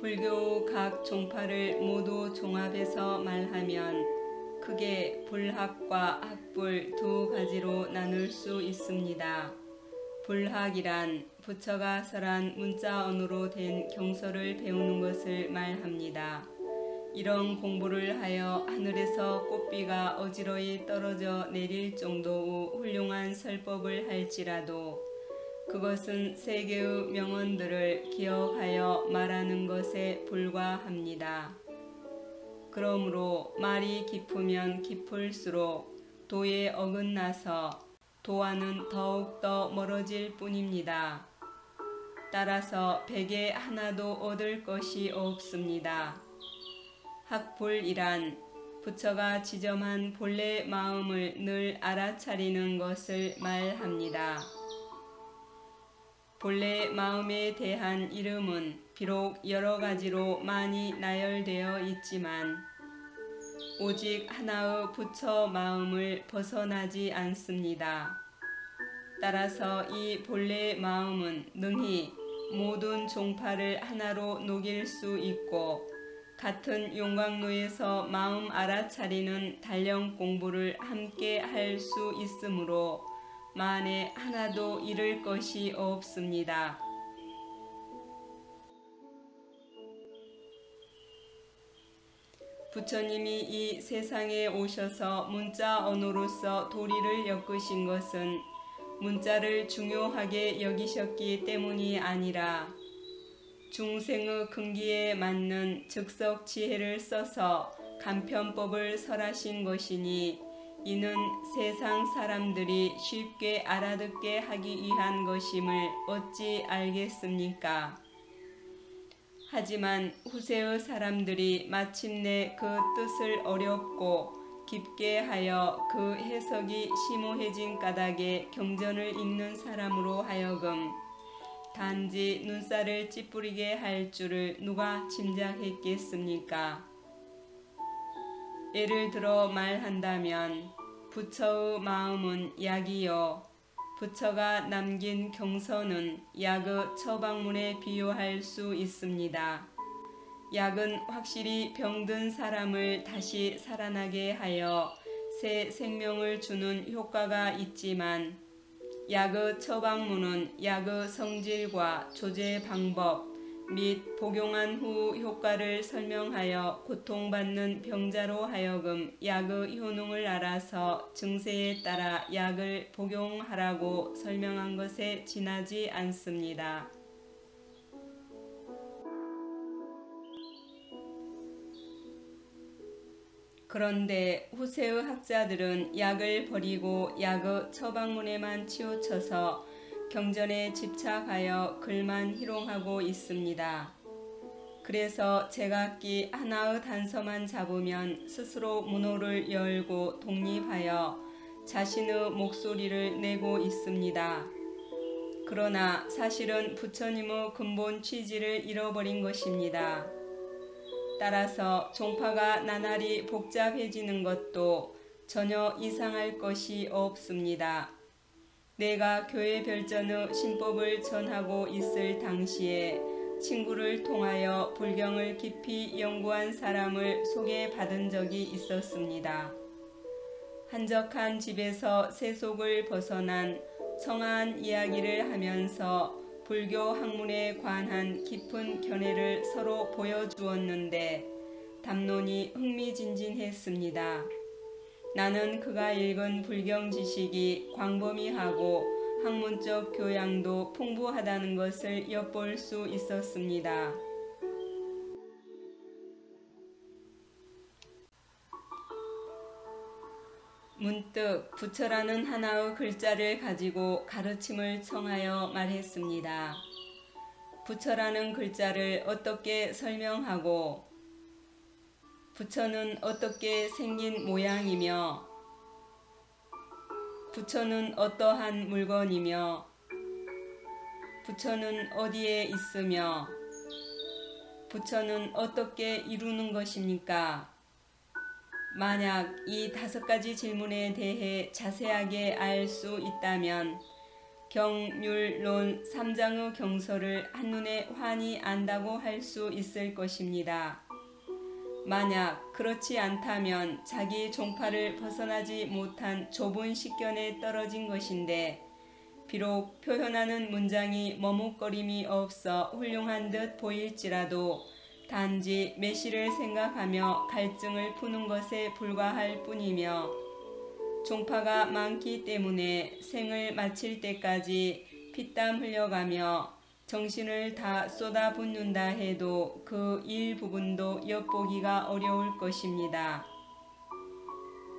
불교 각 종파를 모두 종합해서 말하면 크게 불학과 학불 두 가지로 나눌 수 있습니다. 불학이란 부처가 설한 문자 언어로 된 경서를 배우는 것을 말합니다. 이런 공부를 하여 하늘에서 꽃비가 어지러이 떨어져 내릴 정도의 훌륭한 설법을 할지라도 그것은 세계의 명언들을 기억하여 말하는 것에 불과합니다. 그러므로 말이 깊으면 깊을수록 도에 어긋나서 도와는 더욱더 멀어질 뿐입니다. 따라서 백에 하나도 얻을 것이 없습니다. 학불이란 부처가 지점한 본래 마음을 늘 알아차리는 것을 말합니다. 본래 마음에 대한 이름은 비록 여러 가지로 많이 나열되어 있지만 오직 하나의 부처 마음을 벗어나지 않습니다. 따라서 이 본래 마음은 능히 모든 종파를 하나로 녹일 수 있고 같은 용광로에서 마음 알아차리는 단련 공부를 함께 할 수 있으므로 만에 하나도 잃을 것이 없습니다. 부처님이 이 세상에 오셔서 문자 언어로서 도리를 엮으신 것은 문자를 중요하게 여기셨기 때문이 아니라 중생의 근기에 맞는 즉석 지혜를 써서 간편법을 설하신 것이니 이는 세상 사람들이 쉽게 알아듣게 하기 위한 것임을 어찌 알겠습니까? 하지만 후세의 사람들이 마침내 그 뜻을 어렵고 깊게 하여 그 해석이 심오해진 까닭에 경전을 읽는 사람으로 하여금 단지 눈살을 찌푸리게 할 줄을 누가 짐작했겠습니까? 예를 들어 말한다면 부처의 마음은 약이요 부처가 남긴 경서는 약의 처방문에 비유할 수 있습니다. 약은 확실히 병든 사람을 다시 살아나게 하여 새 생명을 주는 효과가 있지만 약의 처방문은 약의 성질과 조제 방법 및 복용한 후 효과를 설명하여 고통받는 병자로 하여금 약의 효능을 알아서 증세에 따라 약을 복용하라고 설명한 것에 지나지 않습니다. 그런데 후세의 학자들은 약을 버리고 약의 처방문에만 치우쳐서 경전에 집착하여 글만 희롱하고 있습니다. 그래서 제각기 하나의 단서만 잡으면 스스로 문호를 열고 독립하여 자신의 목소리를 내고 있습니다. 그러나 사실은 부처님의 근본 취지를 잃어버린 것입니다. 따라서 종파가 나날이 복잡해지는 것도 전혀 이상할 것이 없습니다. 내가 교회 별전의 신법을 전하고 있을 당시에 친구를 통하여 불경을 깊이 연구한 사람을 소개받은 적이 있었습니다. 한적한 집에서 세속을 벗어난 청아한 이야기를 하면서 불교 학문에 관한 깊은 견해를 서로 보여주었는데 담론이 흥미진진했습니다. 나는 그가 읽은 불경 지식이 광범위하고 학문적 교양도 풍부하다는 것을 엿볼 수 있었습니다. 문득 부처라는 하나의 글자를 가지고 가르침을 청하여 말했습니다. 부처라는 글자를 어떻게 설명하고 부처는 어떻게 생긴 모양이며 부처는 어떠한 물건이며 부처는 어디에 있으며 부처는 어떻게 이루는 것입니까? 만약 이 5가지 질문에 대해 자세하게 알 수 있다면 경률론 3장의 경서를 한눈에 환히 안다고 할 수 있을 것입니다. 만약 그렇지 않다면 자기 종파를 벗어나지 못한 좁은 식견에 떨어진 것인데, 비록 표현하는 문장이 머뭇거림이 없어 훌륭한 듯 보일지라도 단지 매시를 생각하며 갈증을 푸는 것에 불과할 뿐이며, 종파가 많기 때문에 생을 마칠 때까지 피땀 흘려가며 정신을 다 쏟아붓는다 해도 그 일부분도 엿보기가 어려울 것입니다.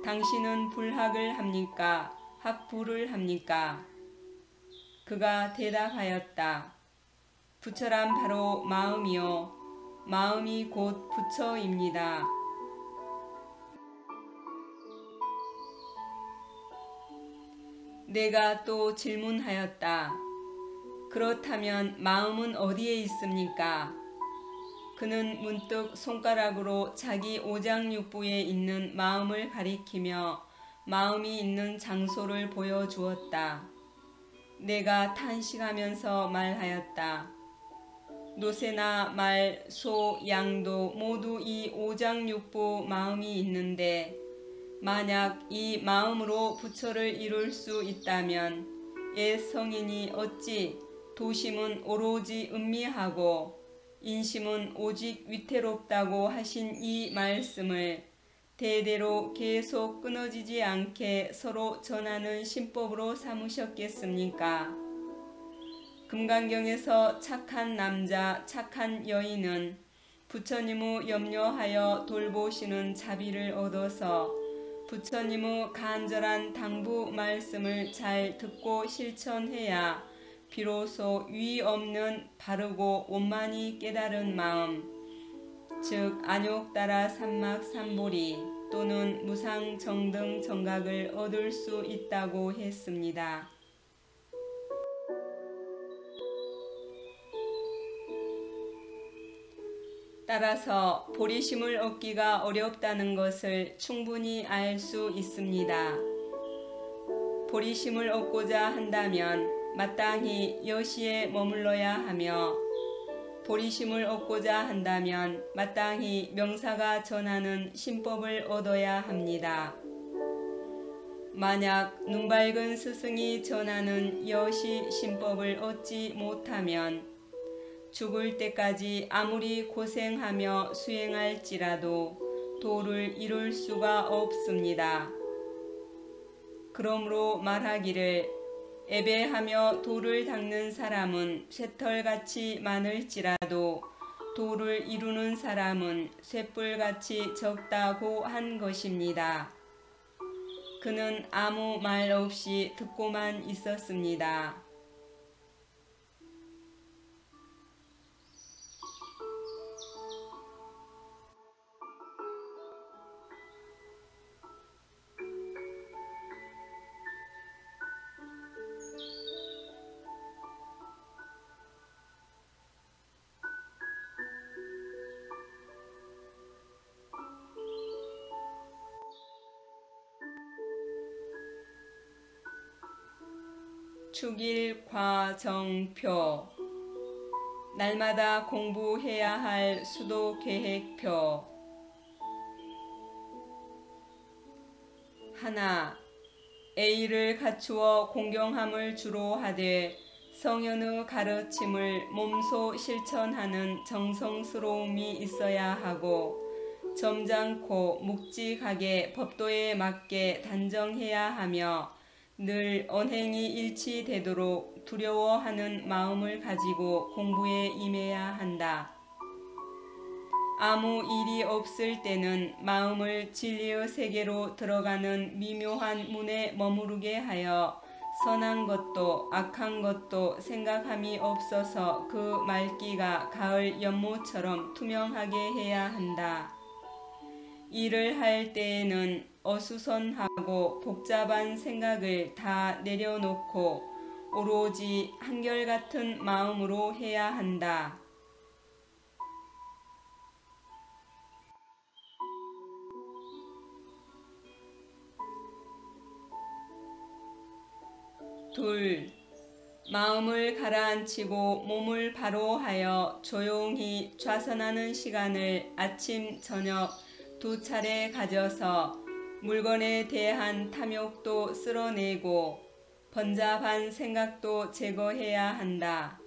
당신은 불학을 합니까? 학부를 합니까? 그가 대답하였다. 부처란 바로 마음이요. 마음이 곧 부처입니다. 내가 또 질문하였다. 그렇다면 마음은 어디에 있습니까? 그는 문득 손가락으로 자기 오장육부에 있는 마음을 가리키며 마음이 있는 장소를 보여주었다. 내가 탄식하면서 말하였다. 노새나 말, 소, 양도 모두 이 오장육부 마음이 있는데, 만약 이 마음으로 부처를 이룰 수 있다면 성인이 어찌 도심은 오로지 음미하고 인심은 오직 위태롭다고 하신 이 말씀을 대대로 계속 끊어지지 않게 서로 전하는 신법으로 삼으셨겠습니까? 금강경에서 착한 남자, 착한 여인은 부처님의 염려하여 돌보시는 자비를 얻어서 부처님의 간절한 당부 말씀을 잘 듣고 실천해야 비로소 위 없는 바르고 원만히 깨달은 마음, 즉 안욕따라 삼막삼보리 또는 무상정등 정각을 얻을 수 있다고 했습니다. 따라서 보리심을 얻기가 어렵다는 것을 충분히 알 수 있습니다. 보리심을 얻고자 한다면 마땅히 여시에 머물러야 하며, 보리심을 얻고자 한다면 마땅히 명사가 전하는 신법을 얻어야 합니다. 만약 눈밝은 스승이 전하는 여시 신법을 얻지 못하면 죽을 때까지 아무리 고생하며 수행할지라도 도를 이룰 수가 없습니다. 그러므로 말하기를 애배하며 도를 닦는 사람은 쇠털같이 많을지라도 도를 이루는 사람은 쇳불같이 적다고 한 것입니다. 그는 아무 말 없이 듣고만 있었습니다. 축일 과정표, 날마다 공부해야 할 수도 계획표. 하나, A를 갖추어 공경함을 주로 하되 성현의 가르침을 몸소 실천하는 정성스러움이 있어야 하고, 점잖고 묵직하게 법도에 맞게 단정해야 하며 늘 언행이 일치되도록 두려워하는 마음을 가지고 공부에 임해야 한다. 아무 일이 없을 때는 마음을 진리의 세계로 들어가는 미묘한 문에 머무르게 하여 선한 것도 악한 것도 생각함이 없어서 그 말기가 가을 연모처럼 투명하게 해야 한다. 일을 할 때에는 어수선하고 복잡한 생각을 다 내려놓고 오로지 한결같은 마음으로 해야 한다. 둘, 마음을 가라앉히고 몸을 바로 하여 조용히 좌선하는 시간을 아침 저녁 2차례 가져서 물건에 대한 탐욕도 쓸어내고 번잡한 생각도 제거해야 한다.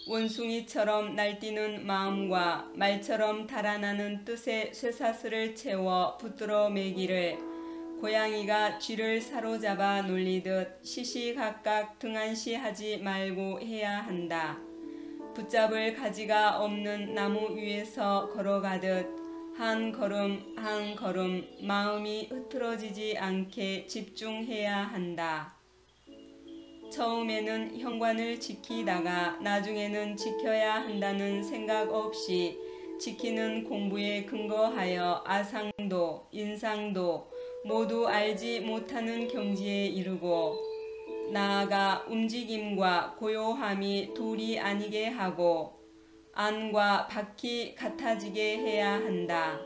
원숭이처럼 날뛰는 마음과 말처럼 달아나는 뜻의 쇠사슬을 채워 붙들어 매기를 고양이가 쥐를 사로잡아 놀리듯 시시각각 등한시하지 말고 해야 한다. 붙잡을 가지가 없는 나무 위에서 걸어가듯 한 걸음 한 걸음 마음이 흐트러지지 않게 집중해야 한다. 처음에는 현관을 지키다가 나중에는 지켜야 한다는 생각 없이 지키는 공부에 근거하여 아상도 인상도 모두 알지 못하는 경지에 이르고 나아가 움직임과 고요함이 둘이 아니게 하고 안과 밖이 같아지게 해야 한다.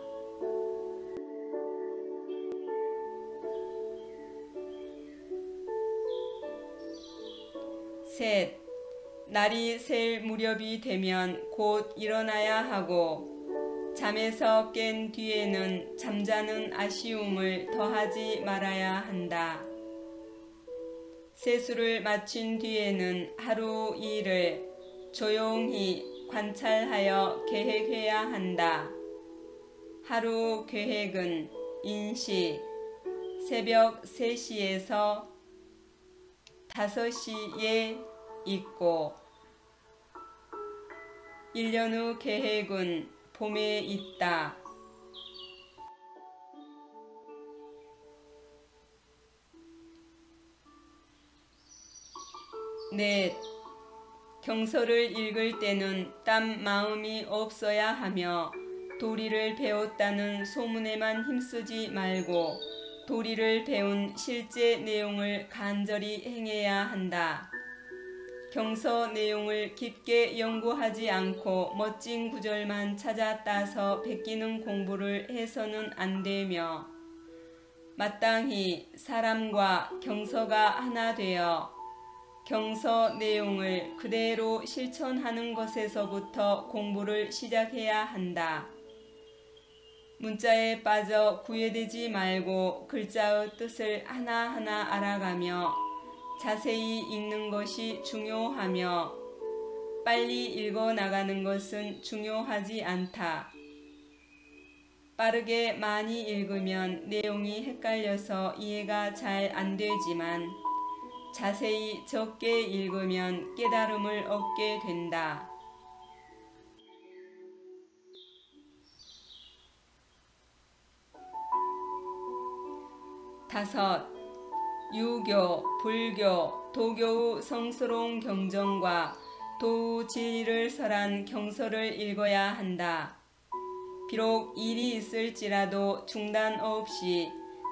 셋, 날이 셀 무렵이 되면 곧 일어나야 하고 잠에서 깬 뒤에는 잠자는 아쉬움을 더하지 말아야 한다. 세수를 마친 뒤에는 하루 일을 조용히 관찰하여 계획해야 한다. 하루 계획은 인시 새벽 3시에서 5시에 있고 1년 후 계획은 봄에 있다. 넷, 경서를 읽을 때는 딴 마음이 없어야 하며 도리를 배웠다는 소문에만 힘쓰지 말고 도리를 배운 실제 내용을 간절히 행해야 한다. 경서 내용을 깊게 연구하지 않고 멋진 구절만 찾아 따서 베끼는 공부를 해서는 안 되며 마땅히 사람과 경서가 하나 되어 경서 내용을 그대로 실천하는 것에서부터 공부를 시작해야 한다. 문자에 빠져 구애되지 말고 글자의 뜻을 하나하나 알아가며 자세히 읽는 것이 중요하며 빨리 읽어 나가는 것은 중요하지 않다. 빠르게 많이 읽으면 내용이 헷갈려서 이해가 잘 안 되지만 자세히 적게 읽으면 깨달음을 얻게 된다. 다섯, 유교, 불교, 도교의 성스러운 경전과 도의 진리를 설한 경서를 읽어야 한다. 비록 일이 있을지라도 중단 없이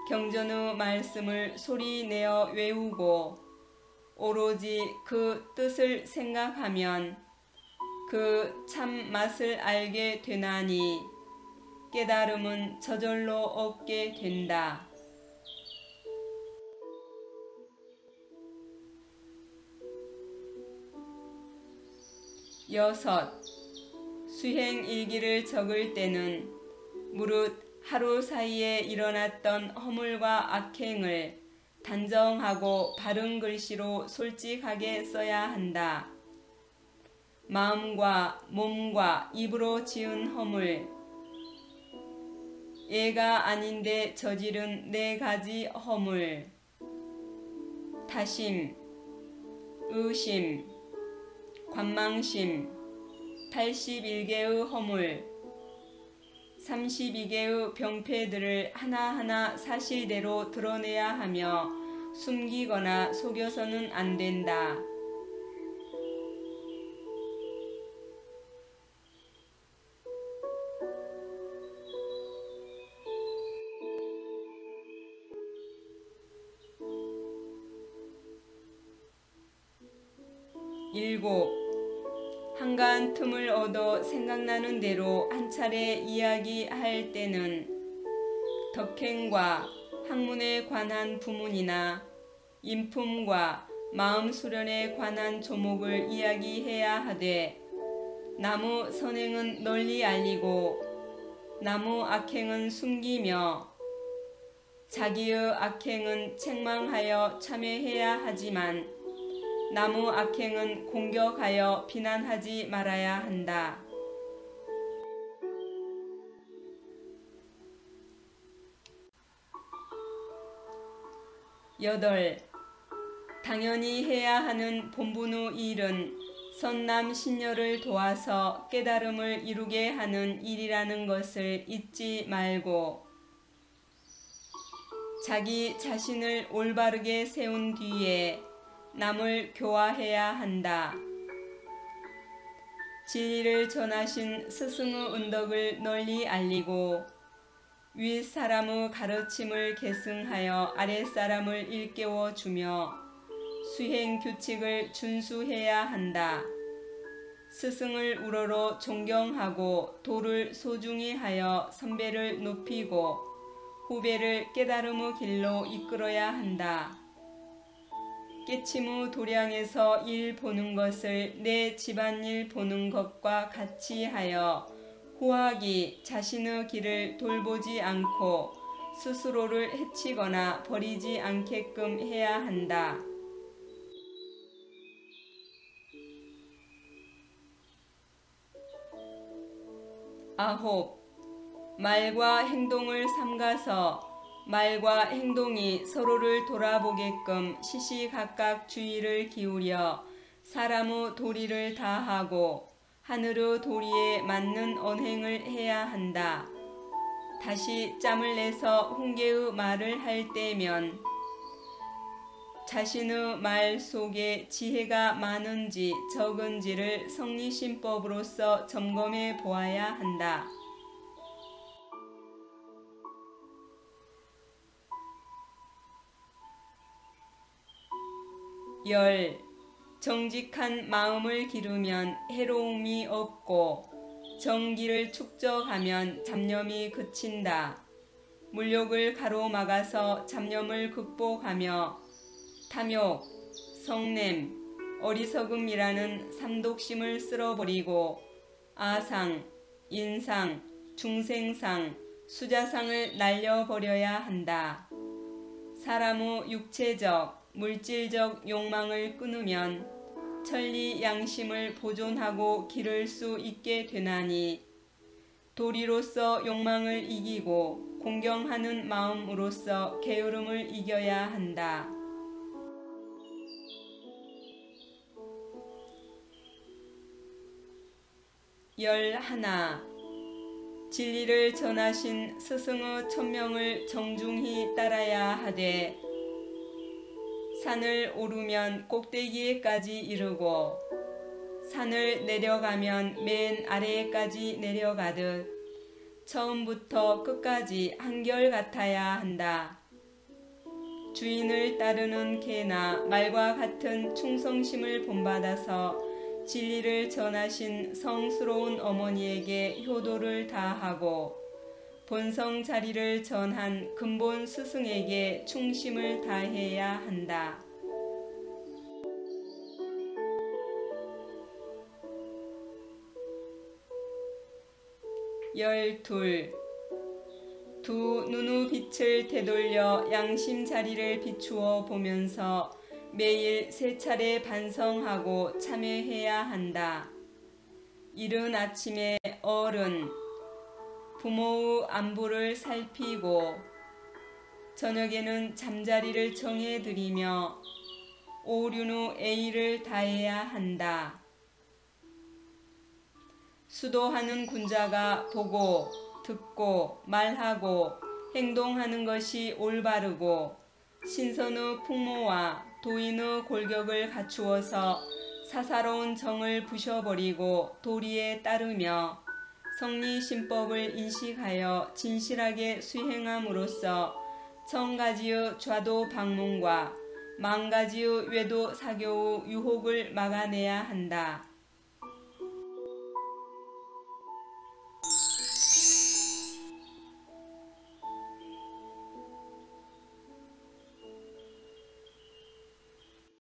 경전의 말씀을 소리내어 외우고 오로지 그 뜻을 생각하면 그 참 맛을 알게 되나니 깨달음은 저절로 얻게 된다. 여섯, 수행 일기를 적을 때는 무릇 하루 사이에 일어났던 허물과 악행을 단정하고 바른 글씨로 솔직하게 써야 한다. 마음과 몸과 입으로 지은 허물, 애가 아닌데 저지른 4가지 허물, 타심, 의심, 관망심, 81개의 허물, 32개의 병폐들을 하나하나 사실대로 드러내야 하며 숨기거나 속여서는 안 된다. 일곱, 한가한 틈을 얻어 생각나는 대로 한 차례 이야기할 때는 덕행과 학문에 관한 부문이나 인품과 마음 수련에 관한 조목을 이야기해야 하되 나무 선행은 널리 알리고 나무 악행은 숨기며 자기의 악행은 책망하여 참회해야 하지만 나무 악행은 공격하여 비난하지 말아야 한다. 8. 당연히 해야 하는 본분의 일은 선남 신녀를 도와서 깨달음을 이루게 하는 일이라는 것을 잊지 말고 자기 자신을 올바르게 세운 뒤에 남을 교화해야 한다. 진리를 전하신 스승의 은덕을 널리 알리고 윗사람의 가르침을 계승하여 아랫사람을 일깨워 주며 수행 규칙을 준수해야 한다. 스승을 우러러 존경하고 도를 소중히 하여 선배를 높이고 후배를 깨달음의 길로 이끌어야 한다. 깨침의 도량에서 일 보는 것을 내 집안일 보는 것과 같이 하여 후하기 자신의 길을 돌보지 않고 스스로를 해치거나 버리지 않게끔 해야 한다. 9. 말과 행동을 삼가서 말과 행동이 서로를 돌아보게끔 시시각각 주의를 기울여 사람의 도리를 다하고 하늘의 도리에 맞는 언행을 해야 한다. 다시 짬을 내서 훈계의 말을 할 때면 자신의 말 속에 지혜가 많은지 적은지를 성리신법으로서 점검해 보아야 한다. 10. 정직한 마음을 기르면 해로움이 없고 정기를 축적하면 잡념이 그친다. 물욕을 가로막아서 잡념을 극복하며 탐욕, 성냄, 어리석음이라는 삼독심을 쓸어버리고 아상, 인상, 중생상, 수자상을 날려버려야 한다. 사람의 육체적, 물질적 욕망을 끊으면 천리 양심을 보존하고 기를 수 있게 되나니 도리로서 욕망을 이기고 공경하는 마음으로서 게으름을 이겨야 한다. 11. 진리를 전하신 스승의 천명을 정중히 따라야 하되 산을 오르면 꼭대기에까지 이르고 산을 내려가면 맨 아래에까지 내려가듯 처음부터 끝까지 한결같아야 한다. 주인을 따르는 개나 말과 같은 충성심을 본받아서 진리를 전하신 성스러운 어머니에게 효도를 다하고 본성 자리를 전한 근본 스승에게 충심을 다해야 한다. 12. 두 눈의 빛을 되돌려 양심 자리를 비추어 보면서 매일 3차례 반성하고 참회해야 한다. 이른 아침에 어른, 부모의 안부를 살피고 저녁에는 잠자리를 정해드리며 오륜의 애의를 다해야 한다. 수도하는 군자가 보고 듣고 말하고 행동하는 것이 올바르고 신선의 풍모와 도인의 골격을 갖추어서 사사로운 정을 부셔버리고 도리에 따르며 성리신법을 인식하여 진실하게 수행함으로써 1000가지의 좌도 방문과 10,000가지의 외도 사교의 유혹을 막아내야 한다.